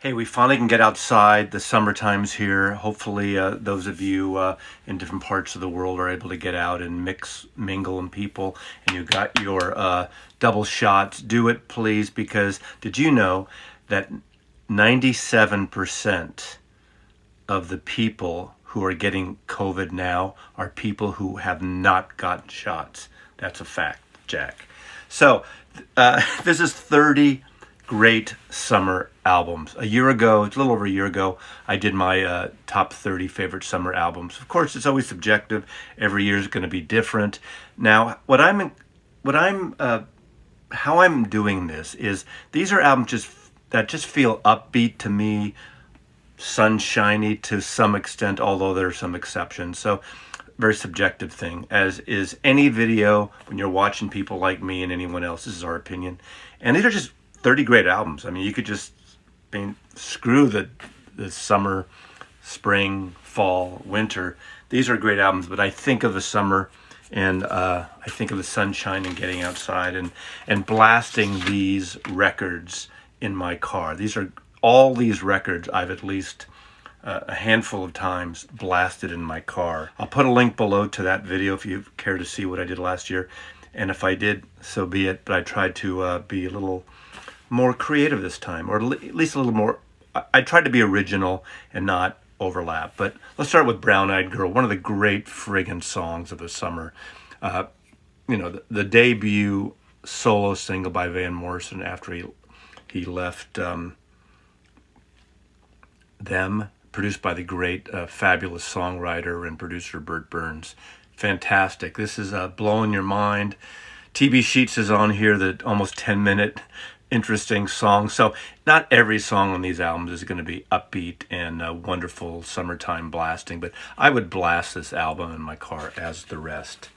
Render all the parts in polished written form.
Hey, we finally can get outside. The summertime's here. Hopefully, those of you in different parts of the world are able to get out and mix, mingle, and people, and you got your double shots. Do it, please, because did you know that 97% of the people who are getting COVID now are people who have not gotten shots? That's a fact, Jack. So, this is 30 great summer albums. A year ago, it's a little over a year ago, I did my top 30 favorite summer albums. Of course, it's always subjective. Every year is going to be different. Now, how I'm doing this is these are albums that just feel upbeat to me, sunshiny to some extent, although there are some exceptions. So, very subjective thing, as is any video when you're watching people like me and anyone else. This is our opinion. And these are just 30 great albums. I mean, you could just screw the summer, spring, fall, winter. These are great albums, but I think of the summer and I think of the sunshine and getting outside and blasting these records in my car. All these records I've at least a handful of times blasted in my car. I'll put a link below to that video if you care to see what I did last year. And if I did, so be it. But I tried to be a little more creative this time, or at least a little more. I tried to be original and not overlap. But let's start with Brown Eyed Girl, one of the great friggin' songs of the summer. The debut solo single by Van Morrison after he left them, produced by the great, fabulous songwriter and producer Burt Burns. Fantastic. This is blowing your mind. TB Sheets is on here, the almost 10-minute interesting song. So not every song on these albums is going to be upbeat and wonderful summertime blasting, but I would blast this album in my car as the rest.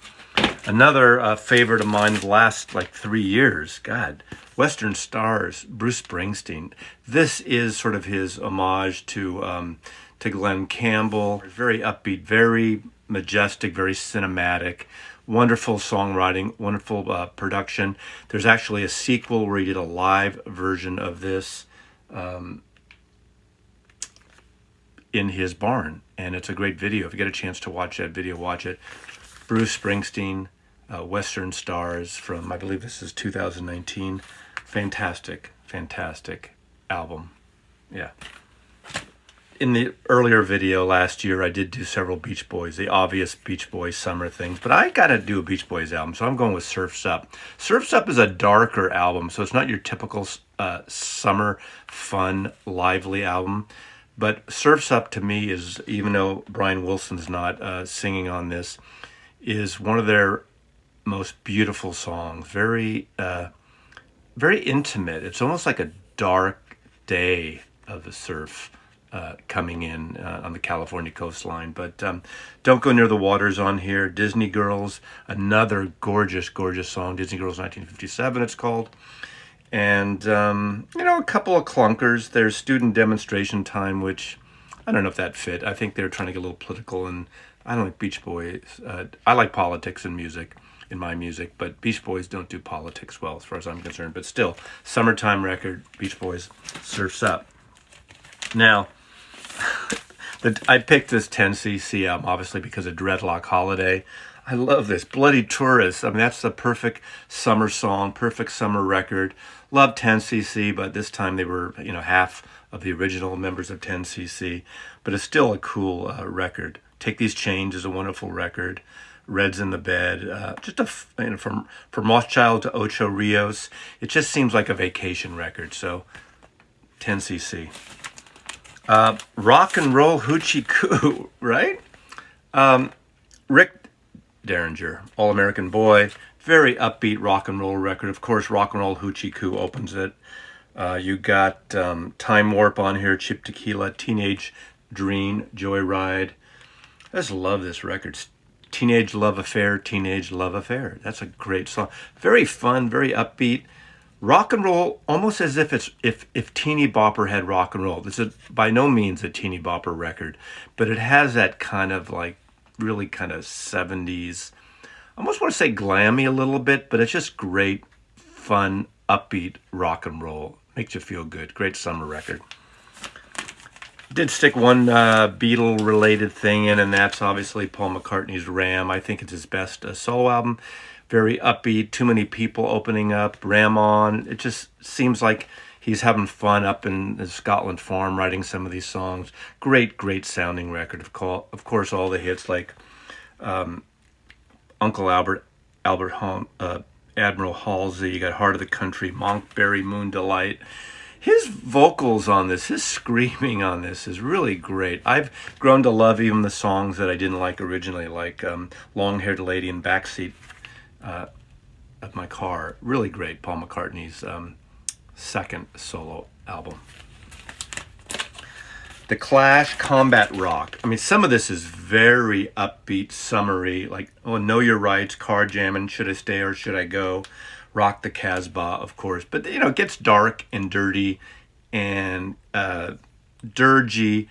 Another favorite of mine the last 3 years, God, Western Stars, Bruce Springsteen. This is sort of his homage to Glenn Campbell. Very upbeat, very majestic, very cinematic. Wonderful songwriting, wonderful production. There's actually a sequel where he did a live version of this in his barn, and it's a great video. If you get a chance to watch that video, watch it. Bruce Springsteen, Western Stars from, I believe this is 2019. Fantastic, fantastic album. Yeah. In the earlier video last year, I did do several Beach Boys, the obvious Beach Boys summer things, but I got to do a Beach Boys album, so I'm going with Surf's Up. Surf's Up is a darker album, so it's not your typical summer, fun, lively album, but Surf's Up to me is, even though Brian Wilson's not singing on this, is one of their most beautiful songs. Very, very intimate. It's almost like a dark day of the surf coming in on the California coastline. But Don't Go Near the Water's on here. Disney Girls, another gorgeous, gorgeous song. Disney Girls 1957 it's called. And, a couple of clunkers. There's Student Demonstration Time, which I don't know if that fit. I think they're trying to get a little political, and I don't like Beach Boys. I like politics in my music, but Beach Boys don't do politics well as far as I'm concerned. But still, summertime record, Beach Boys, Surf's Up. Now, I picked this 10cc album, obviously, because of Dreadlock Holiday. I love this. Bloody Tourist. I mean, that's the perfect summer song, perfect summer record. Love 10cc, but this time they were, half of the original members of 10cc. But it's still a cool record. Take These Chains is a wonderful record. Red's in the Bed. From Rothschild to Ocho Rios. It just seems like a vacation record. So, 10cc. Rock and Roll Hoochie Coo, right? Rick Derringer, All-American Boy, very upbeat rock and roll record. Of course, Rock and Roll Hoochie Coo opens it. You got Time Warp on here, Chip Tequila, Teenage Dream, Joyride. I just love this record. Teenage Love Affair, Teenage Love Affair. That's a great song. Very fun, very upbeat. Rock and roll, almost as if if Teeny Bopper had rock and roll. This is by no means a Teeny Bopper record, but it has that kind of really kind of 70s, I almost want to say glammy a little bit, but it's just great, fun, upbeat rock and roll. Makes you feel good. Great summer record. Did stick one Beatle-related thing in, and that's obviously Paul McCartney's Ram. I think it's his best solo album. Very upbeat, too many people opening up, Ram on. It just seems like he's having fun up in the Scotland farm writing some of these songs. Great, great sounding record. Of course, all the hits like Uncle Albert, Admiral Halsey, you got Heart of the Country, Monkberry, Moon Delight. His vocals on this, his screaming on this is really great. I've grown to love even the songs that I didn't like originally, like Long-Haired Lady and Backseat of My Car. Really great, Paul McCartney's second solo album. The Clash, Combat Rock. I mean, some of this is very upbeat, summery, like, oh, Know Your Rights, Car Jamming, Should I Stay or Should I Go? Rock the Casbah, of course. But, you know, it gets dark and dirty and dirgy,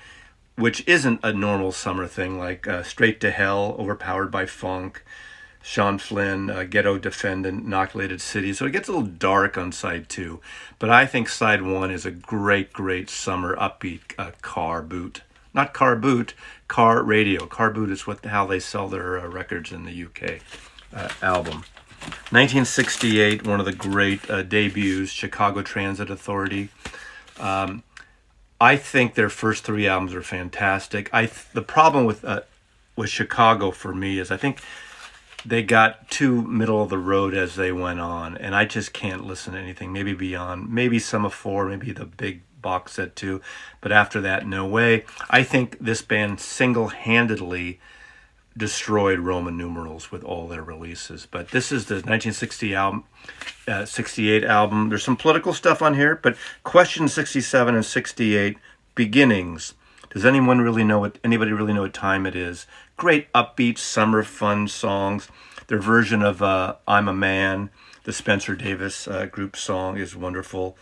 which isn't a normal summer thing, like Straight to Hell, Overpowered by Funk, Sean Flynn, Ghetto Defendant, Inoculated City. So it gets a little dark on side 2. But I think side 1 is a great, great summer upbeat car boot. Not car boot, car radio. Car boot is how they sell their records in the UK album. 1968, one of the great debuts, Chicago Transit Authority. I think their first 3 albums are fantastic. The problem with Chicago for me is I think they got too middle of the road as they went on, and I just can't listen to anything. Maybe Beyond, maybe Sum of 4, maybe the big box set too, but after that, no way. I think this band single-handedly destroyed Roman numerals with all their releases. But this is the 1968 album. There's some political stuff on here, but Question 67 and 68, Beginnings. Does anybody really know what time it is? Great upbeat summer fun songs. Their version of I'm a Man, the Spencer Davis group song, is wonderful.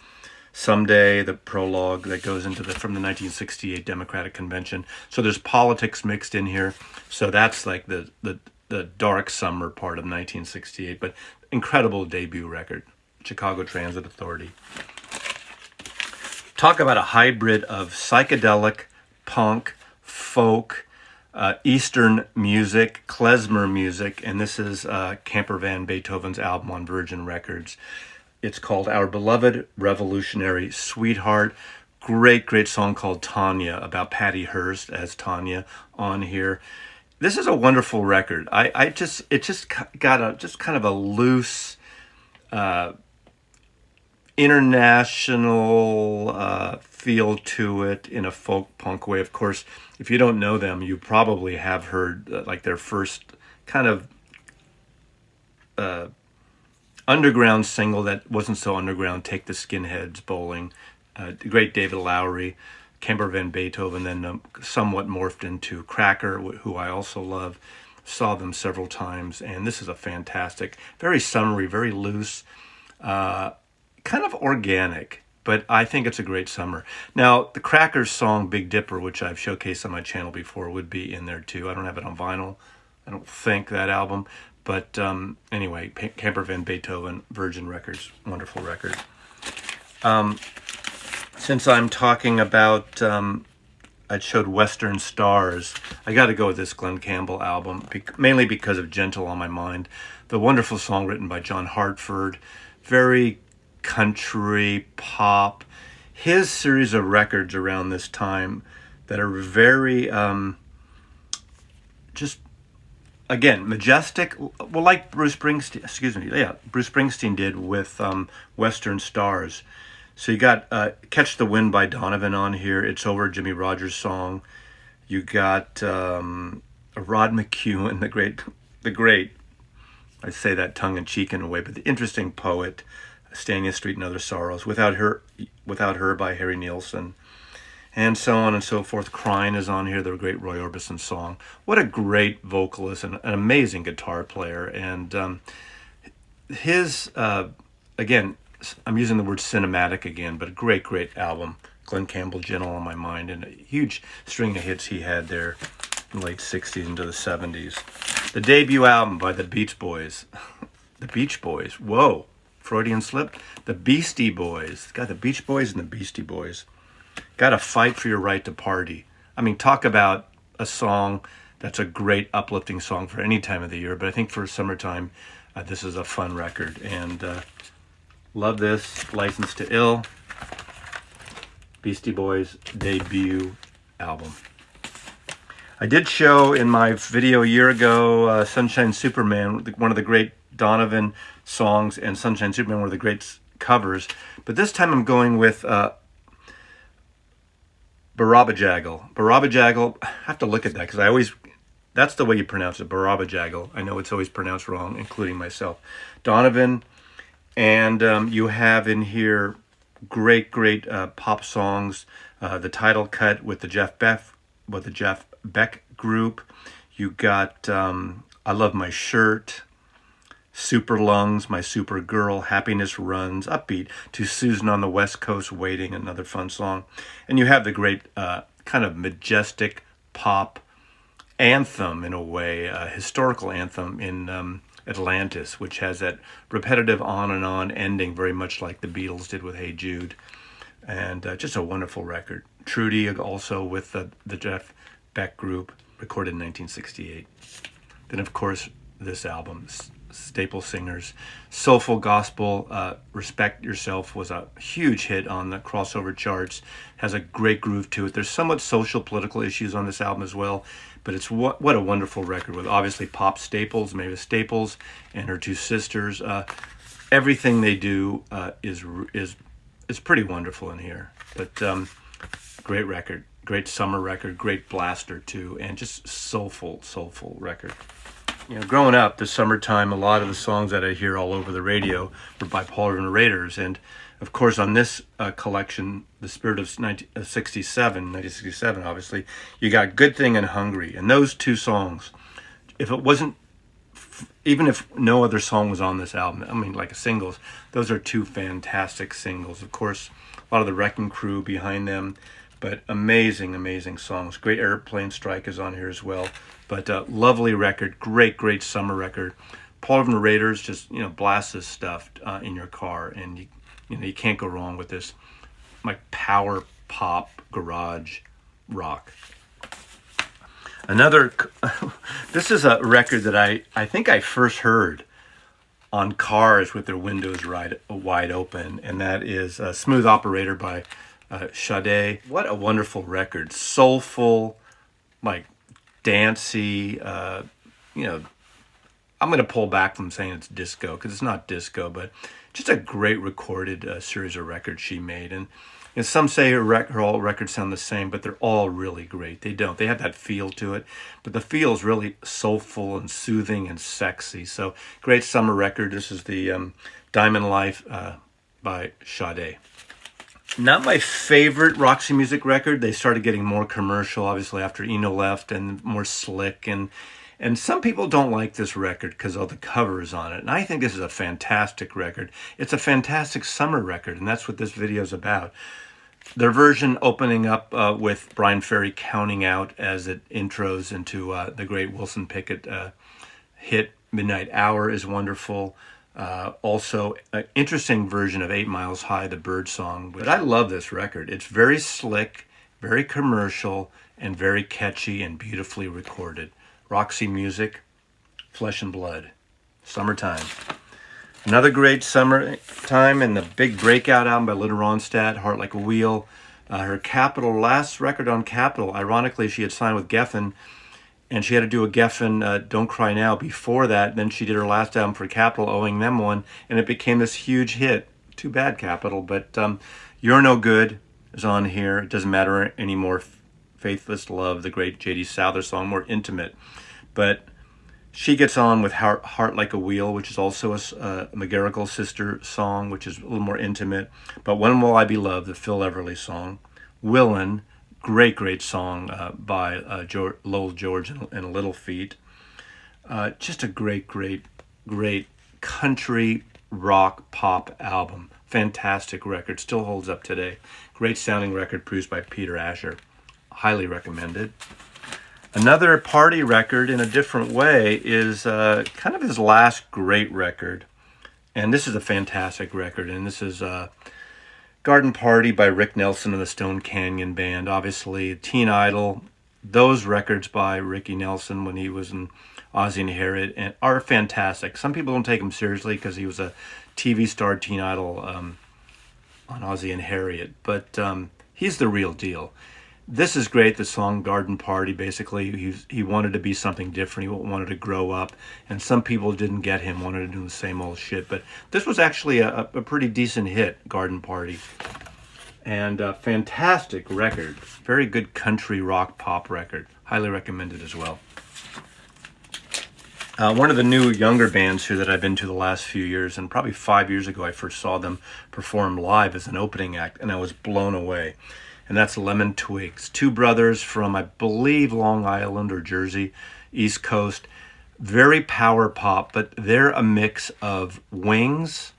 Someday, the prologue that goes into from the 1968 Democratic Convention. So there's politics mixed in here. So that's like the dark summer part of 1968, but incredible debut record, Chicago Transit Authority. Talk about a hybrid of psychedelic, punk, folk, Eastern music, klezmer music, and this is Camper Van Beethoven's album on Virgin Records. It's called Our Beloved Revolutionary Sweetheart. Great, great song called Tanya, about Patty Hearst as Tanya on here. This is a wonderful record. It just got kind of a loose, international feel to it in a folk punk way. Of course, if you don't know them, you probably have heard like their first kind of underground single that wasn't so underground, Take the Skinheads Bowling. The great David Lowery, Camper Van Beethoven, then somewhat morphed into Cracker, who I also love. Saw them several times, and this is a fantastic, very summery, very loose, kind of organic, but I think it's a great summer. Now, the Crackers song Big Dipper, which I've showcased on my channel before, would be in there too. I don't have it on vinyl, I don't think, that album. But anyway, Camper Van Beethoven, Virgin Records, wonderful record. Since I'm talking about, I showed Western Stars, I got to go with this Glenn Campbell album, mainly because of Gentle on My Mind. The wonderful song written by John Hartford, very country, pop. His series of records around this time that are very, just, again, majestic, well, like Bruce Springsteen did with Western Stars. So you got Catch the Wind by Donovan on here. It's Over, Jimmy Rogers song. You got Rod McEwen, the great, I say that tongue-in-cheek in a way, but the interesting poet, Stania Street and Other Sorrows, Without Her by Harry Nilsson, and so on and so forth. Crying is on here, the great Roy Orbison song. What a great vocalist and an amazing guitar player. And his, again, I'm using the word cinematic again, but a great, great album. Glenn Campbell, Gentle on My Mind, and a huge string of hits he had there in the late 60s into the 70s. The debut album by the Beach Boys. The Beach Boys. Whoa. Freudian slip. The Beastie Boys. Got the Beach Boys and the Beastie Boys. Gotta Fight for Your Right to Party. I mean, talk about a song that's a great uplifting song for any time of the year, but I think for summertime, this is a fun record. And love this. License to Ill, Beastie Boys' debut album. I did show in my video a year ago Sunshine Superman, one of the great Donovan songs, and Sunshine Superman, one of the great covers. But this time I'm going with Barabajagal. Barabajagal, I have to look at that because that's the way you pronounce it, Barabajagal. I know it's always pronounced wrong, including myself. Donovan, and you have in here great pop songs. The title cut with the Jeff Beck group. You got I Love My Shirt, Super Lungs, My Super Girl, Happiness Runs, upbeat, To Susan on the West Coast Waiting, another fun song. And you have the great kind of majestic pop anthem, in a way, historical anthem in Atlantis, which has that repetitive on and on ending, very much like the Beatles did with Hey Jude. And just a wonderful record. Trudy also with the Jeff Beck group, recorded in 1968. Then, of course, this album, Staple Singers, soulful gospel. Respect Yourself was a huge hit on the crossover charts, has a great groove to it. There's somewhat social political issues on this album as well, but it's what a wonderful record with obviously pop staples, Mavis Staples and her two sisters. Everything they do is pretty wonderful in here. But great record, great summer record, great blaster too, and just soulful record. You know, growing up, the summertime, a lot of the songs that I hear all over the radio were by Paul River Raiders. And, of course, on this collection, The Spirit of 1967, obviously, you got Good Thing and Hungry. And those two songs, if it wasn't, even if no other song was on this album, I mean, like singles, those are two fantastic singles. Of course, a lot of the Wrecking Crew behind them, but amazing songs. Great Airplane Strike is on here as well. But lovely record, great summer record. Paul River Raiders, just blast this stuff in your car, and you can't go wrong with this, like power pop garage rock. This is a record that I think I first heard on cars with their windows wide open, and that is Smooth Operator by Sade. What a wonderful record, soulful, like dancey. I'm going to pull back from saying it's disco because it's not disco, but just a great recorded series of records she made. And some say her all records sound the same, but they're all really great. They don't. They have that feel to it, but the feel is really soulful and soothing and sexy. So great summer record. This is the Diamond Life by Sade. Not my favorite Roxy Music record. They started getting more commercial, obviously, after Eno left, and more slick. And some people don't like this record because of the covers on it. And I think this is a fantastic record. It's a fantastic summer record, and that's what this video is about. Their version opening up with Brian Ferry counting out as it intros into the great Wilson Pickett hit Midnight Hour is wonderful. Also, an interesting version of 8 Miles High, the Bird song. But I love this record. It's very slick, very commercial, and very catchy and beautifully recorded. Roxy Music, Flesh and Blood, Summertime. Another great summertime, and the big breakout album by Linda Ronstadt, Heart Like a Wheel. Her last record on Capitol, ironically, she had signed with Geffen, and she had to do a Geffen Don't Cry Now before that. Then she did her last album for Capitol, owing them one, and it became this huge hit. Too bad, Capitol. But You're No Good is on here. It doesn't matter anymore. Faithless Love, the great J.D. Souther song, more intimate. But she gets on with Heart Like a Wheel, which is also a McGarrigle sister song, which is a little more intimate. But When Will I Be Loved, the Phil Everly song. Willin', great song by Lowell George and Little Feat. Just a great country rock pop album. Fantastic record, still holds up today. Great sounding record produced by Peter Asher. Highly recommended. Another party record in a different way is kind of his last great record. And this is a fantastic record. And this is Garden Party by Rick Nelson and the Stone Canyon Band. Obviously, Teen Idol, those records by Ricky Nelson when he was in Ozzie and Harriet and are fantastic. Some people don't take him seriously because he was a TV star, Teen Idol, on Ozzie and Harriet, but he's the real deal. This is great, the song Garden Party. Basically, he wanted to be something different. He wanted to grow up, and some people didn't get him, wanted to do the same old shit. But this was actually a pretty decent hit, Garden Party. And a fantastic record. Very good country rock pop record. Highly recommended as well. One of the new younger bands here that I've been to the last few years, and probably 5 years ago I first saw them perform live as an opening act, and I was blown away. And that's Lemon Twigs. Two brothers from, I believe, Long Island or Jersey, East Coast. Very power pop, but they're a mix of Wings,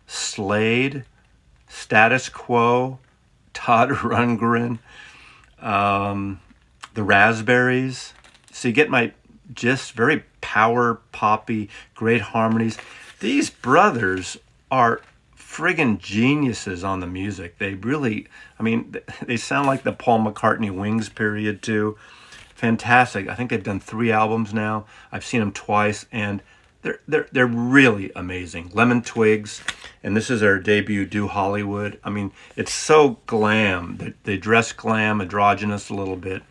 Slade, Status Quo, Todd Rundgren, the Raspberries. So you get my gist. Very power poppy, great harmonies. These brothers are friggin' geniuses on the music. They really, I mean, they sound like the Paul McCartney Wings period too. Fantastic. I think they've done 3 albums now. I've seen them twice, and they're really amazing. Lemon Twigs, and this is their debut, Do Hollywood. I mean, it's so glam. They dress glam, androgynous a little bit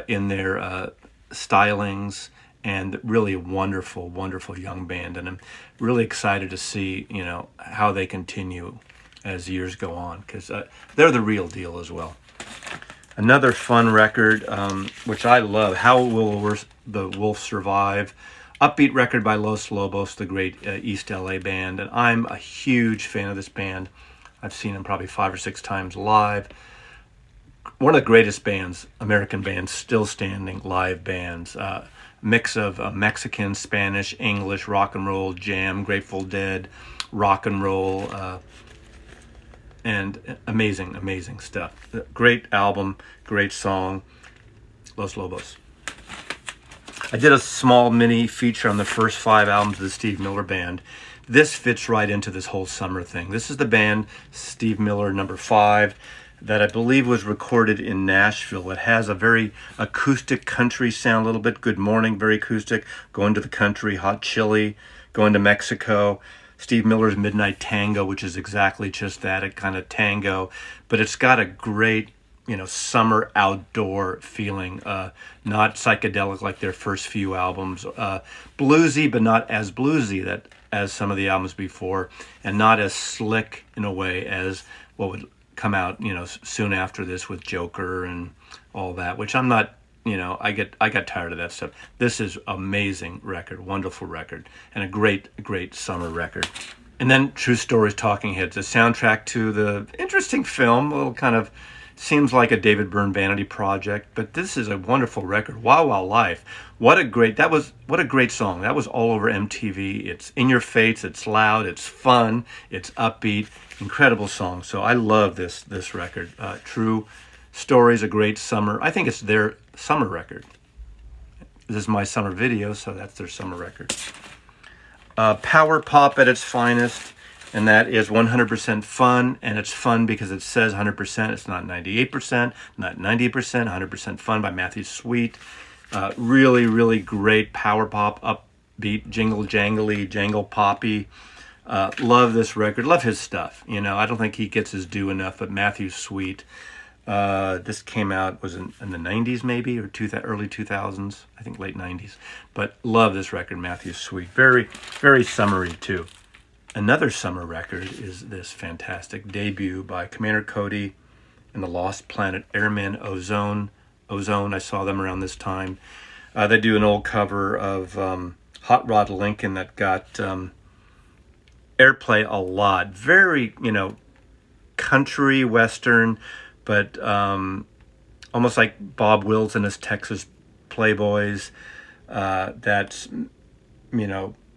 in their stylings, and really wonderful, wonderful young band. And I'm really excited to see, how they continue as years go on, because they're the real deal as well. Another fun record, which I love, How Will the Wolf Survive? Upbeat record by Los Lobos, the great East LA band. And I'm a huge fan of this band. I've seen them probably 5 or 6 times live. One of the greatest bands, American bands, still standing live bands. Mix of Mexican, Spanish, English, rock and roll, jam, Grateful Dead, rock and roll, and amazing, amazing stuff. Great album, great song, Los Lobos. I did a small mini feature on the first 5 albums of the Steve Miller Band. This fits right into this whole summer thing. This is the band, Steve Miller, number 5, that I believe was recorded in Nashville. It has a very acoustic country sound, a little bit. Good Morning, very acoustic. Going to the Country, Hot Chili, Going to Mexico. Steve Miller's Midnight Tango, which is exactly just that, a kind of tango. But it's got a great, summer outdoor feeling. Not psychedelic like their first few albums. Bluesy, but not as bluesy as some of the albums before. And not as slick in a way as what would come out, soon after this with Joker and all that, which I'm not, I got tired of that stuff. This is amazing record, wonderful record, and a great summer record. And then True Stories, Talking Heads, the soundtrack to the interesting film, a little kind of seems like a David Byrne vanity project, but this is a wonderful record. Wow Wow Life. What a great song. That was all over MTV. It's in your face, it's loud, it's fun, it's upbeat, incredible song. So I love this record. True Stories, a great summer. I think it's their summer record. This is my summer video, so that's their summer record. Power pop at its finest, and that is 100% fun, and it's fun because it says 100%. It's not 98%, not 90%, 100% fun by Matthew Sweet. Really, really great power pop, upbeat, jingle jangly, jangle poppy. Love this record. Love his stuff. I don't think he gets his due enough, but Matthew Sweet. This came out, was in the 90s maybe, or early 2000s. I think late 90s. But love this record, Matthew Sweet. Very, very summery too. Another summer record is this fantastic debut by Commander Cody and the Lost Planet Airmen, Ozone. I saw them around this time. They do an old cover of Hot Rod Lincoln that got airplay a lot. Very, country western, but almost like Bob Wills and his Texas Playboys. That's,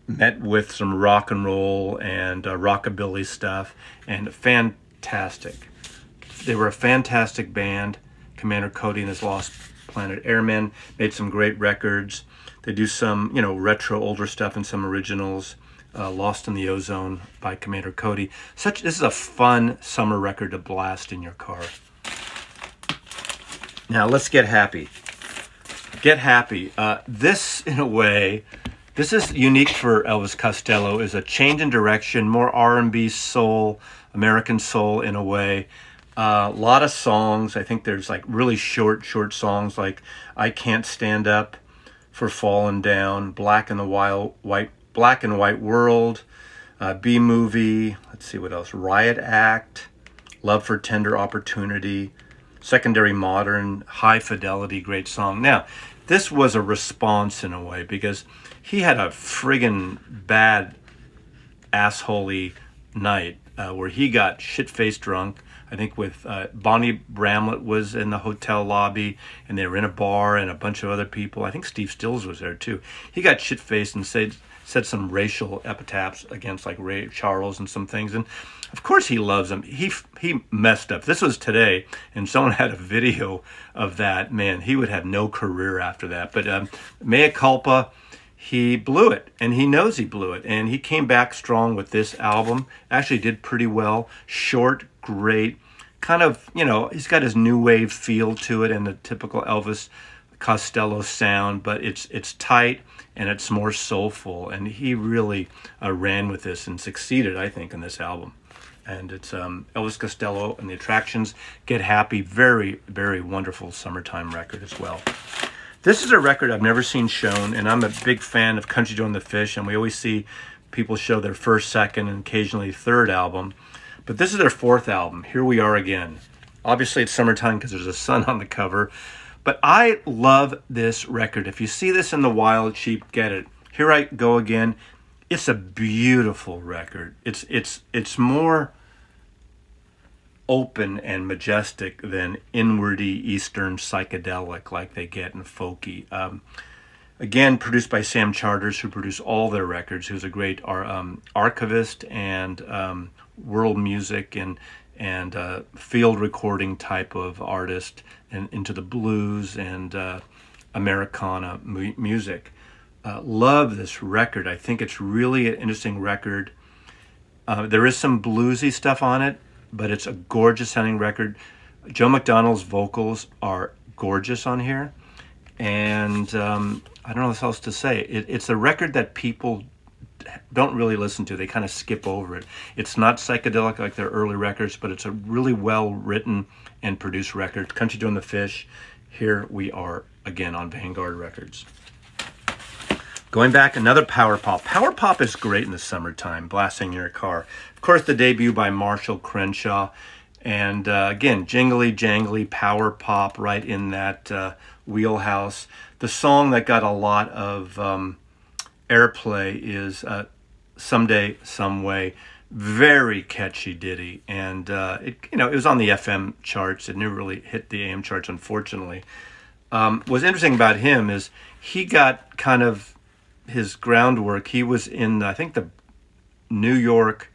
met with some rock and roll and rockabilly stuff, and fantastic. They were a fantastic band. Commander Cody and his Lost Planet Airmen made some great records. They do some, retro older stuff and some originals. Lost in the Ozone by Commander Cody. This is a fun summer record to blast in your car. Now let's get happy. Get happy. This, in a way, this is unique for Elvis Costello, is a change in direction, more R&B soul, American soul in a way. A lot of songs. I think there's like really short songs like I Can't Stand Up for Falling Down, Black and White World, B-Movie, let's see what else, Riot Act, Love for Tender Opportunity, Secondary Modern, High Fidelity, great song. Now, this was a response in a way because he had a friggin' bad assholey night where he got shit-faced drunk. I think with Bonnie Bramlett was in the hotel lobby, and they were in a bar, and a bunch of other people. I think Steve Stills was there too. He got shit-faced and said some racial epitaphs against like Ray Charles and some things. And of course he loves him. He messed up. This was today, and someone had a video of that. Man, he would have no career after that. But mea culpa. He blew it, and he knows he blew it, and he came back strong with this album. Actually did pretty well. Short, great, kind of, he's got his new wave feel to it and the typical Elvis Costello sound, but it's tight and it's more soulful, and he really ran with this and succeeded, I think, in this album. And it's Elvis Costello and the Attractions, Get Happy, very, very wonderful summertime record as well. This is a record I've never seen shown, and I'm a big fan of Country Joe and the Fish, and we always see people show their first, second, and occasionally third album. But this is their fourth album, Here We Are Again. Obviously, it's summertime because there's a sun on the cover. But I love this record. If you see this in the wild, sheep, get it. Here I Go Again. It's a beautiful record. It's more open and majestic than inwardy Eastern psychedelic like they get in folky. Again, produced by Sam Charters, who produced all their records, who's a great archivist and world music and field recording type of artist, and into the blues and Americana music. Love this record. I think it's really an interesting record. There is some bluesy stuff on it, but it's a gorgeous sounding record. Joe McDonald's vocals are gorgeous on here. And I don't know what else to say. It's a record that people don't really listen to. They kind of skip over it. It's not psychedelic like their early records, but it's a really well written and produced record. Country Joe and the Fish, Here We Are Again on Vanguard Records. Going back, another power pop. Power pop is great in the summertime, blasting your car. Of course, the debut by Marshall Crenshaw. And again, jingly, jangly, power pop right in that wheelhouse. The song that got a lot of airplay is Someday, Some Way. Very catchy ditty. And it was on the FM charts. It never really hit the AM charts, unfortunately. What's interesting about him is he got kind of his groundwork. He was in, I think, the New York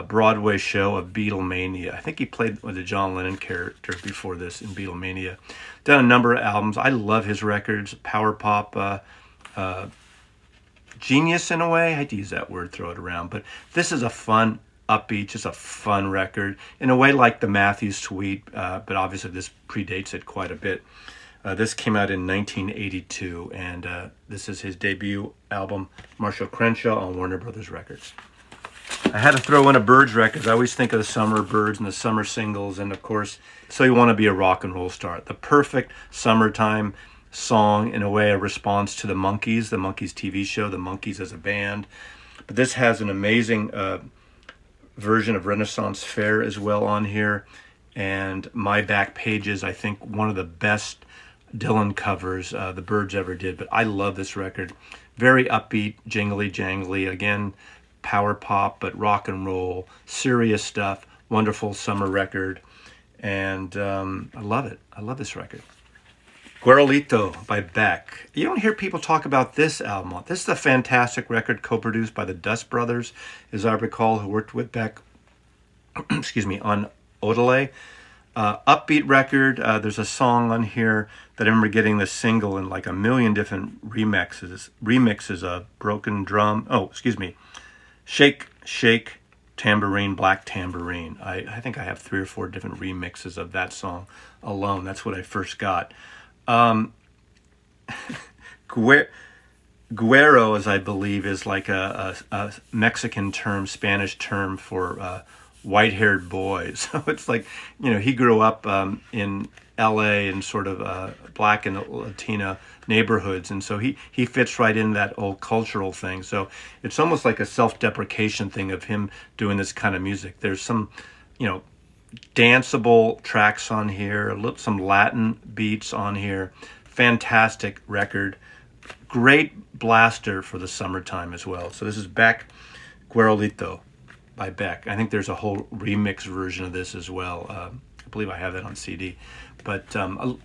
Broadway show of Beatlemania. I think he played with the John Lennon character before this in Beatlemania. Done a number of albums. I love his records. Power pop, genius in a way. I hate to use that word, throw it around. But this is a fun, upbeat, just a fun record. In a way like the Matthews Suite, but obviously this predates it quite a bit. This came out in 1982, and this is his debut album, Marshall Crenshaw, on Warner Brothers Records. I had to throw in a Byrds record. I always think of the summer Byrds and the summer singles, and of course, So You Want to Be a Rock and Roll Star. The perfect summertime song, in a way, a response to the Monkees TV show, the Monkees as a band. But this has an amazing version of Renaissance Fair as well on here. And My Back Pages, I think one of the best Dylan covers the Byrds ever did. But I love this record. Very upbeat, jingly jangly. Again, power pop, but rock and roll, serious stuff. Wonderful summer record. And I love it. I love this record. Guerrolito by Beck. You don't hear people talk about this album. This is a fantastic record co-produced by the Dust Brothers, as I recall, who worked with Beck on Odelay. Upbeat record. There's a song on here that I remember getting the single in like a million different remixes of Broken Drum. Shake, Shake, Tambourine, Black Tambourine. I think I have 3 or 4 different remixes of that song alone. That's what I first got. Guero, as I believe, is like a Mexican term, Spanish term for white-haired boys. So it's like, he grew up in L.A. in sort of black and Latina neighborhoods, and so he fits right in that old cultural thing. So it's almost like a self-deprecation thing of him doing this kind of music. There's some, danceable tracks on here, some Latin beats on here. Fantastic record. Great blaster for the summertime as well. So this is Beck, Guerolito by Beck. I think there's a whole remix version of this as well. I believe I have that on CD. But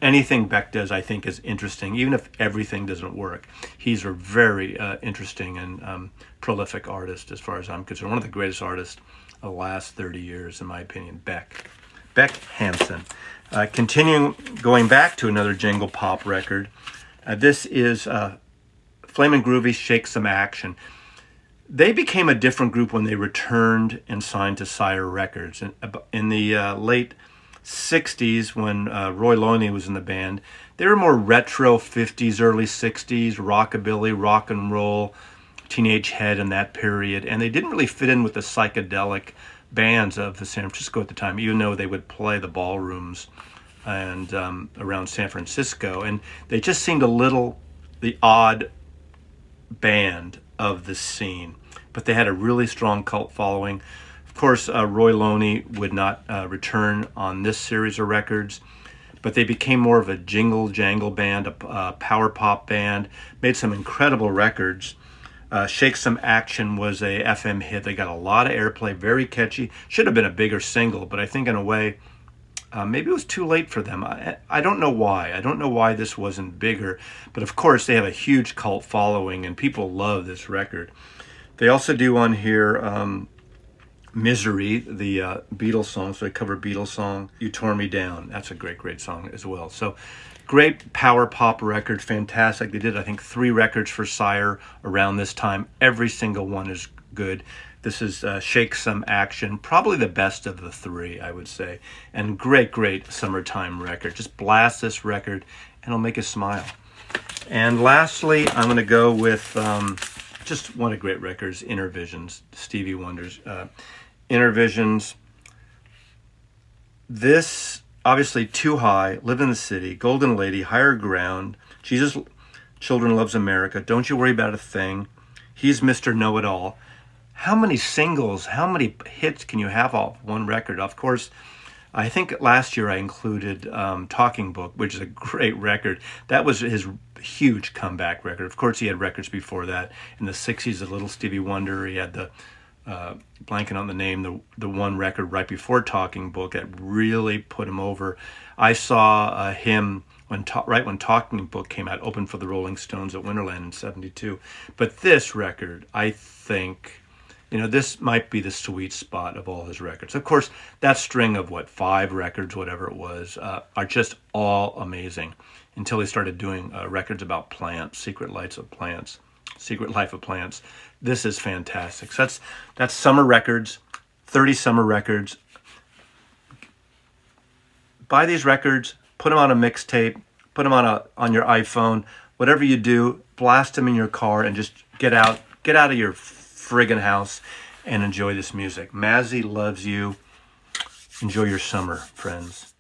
anything Beck does, I think, is interesting, even if everything doesn't work. He's a very interesting and prolific artist as far as I'm concerned. One of the greatest artists of the last 30 years, in my opinion, Beck. Beck Hansen. Continuing, going back to another Jingle Pop record. This is Flamin' Groovy, Shake Some Action. They became a different group when they returned and signed to Sire Records. In the late 60s, when Roy Loney was in the band, they were more retro 50s, early 60s, rockabilly, rock and roll, Teenage Head in that period. And they didn't really fit in with the psychedelic bands of the San Francisco at the time, even though they would play the ballrooms and around San Francisco. And they just seemed a little the odd band of the scene. But they had a really strong cult following. Of course, Roy Loney would not return on this series of records, but they became more of a jingle jangle band, a power pop band, made some incredible records. Shake Some Action was a FM hit. They got a lot of airplay, very catchy. Should have been a bigger single, but I think in a way, maybe it was too late for them. I don't know why. I don't know why this wasn't bigger, but of course they have a huge cult following and people love this record. They also do on here Misery, the Beatles song. So they cover Beatles song, You Tore Me Down. That's a great, great song as well. So great power pop record, fantastic. They did, I think, 3 records for Sire around this time. Every single one is good. This is Shake Some Action, probably the best of the 3, I would say. And great, great summertime record. Just blast this record and it'll make you smile. And lastly, I'm going to go with just one of great records, Innervisions, Stevie Wonder's Innervisions. This, obviously, Too High, Live in the City, Golden Lady, Higher Ground, Jesus Children Loves America, Don't You Worry About a Thing, He's Mr. Know-It-All. How many singles, how many hits can you have off one record? Of course, I think last year I included Talking Book, which is a great record. That was his huge comeback record. Of course, he had records before that. In the 60s, a little Stevie Wonder. He had the, blanking on the name, the one record right before Talking Book that really put him over. I saw him right when Talking Book came out, open for the Rolling Stones at Winterland in '72. But this record, I think, this might be the sweet spot of all his records. Of course, that string of 5 records, whatever it was, are just all amazing until he started doing records about plants, Secret Life of Plants. This is fantastic. So that's summer records, 30 summer records. Buy these records, put them on a mixtape, put them on your iPhone, whatever you do, blast them in your car and just get out of your friggin' house and enjoy this music. Mazzy loves you. Enjoy your summer, friends.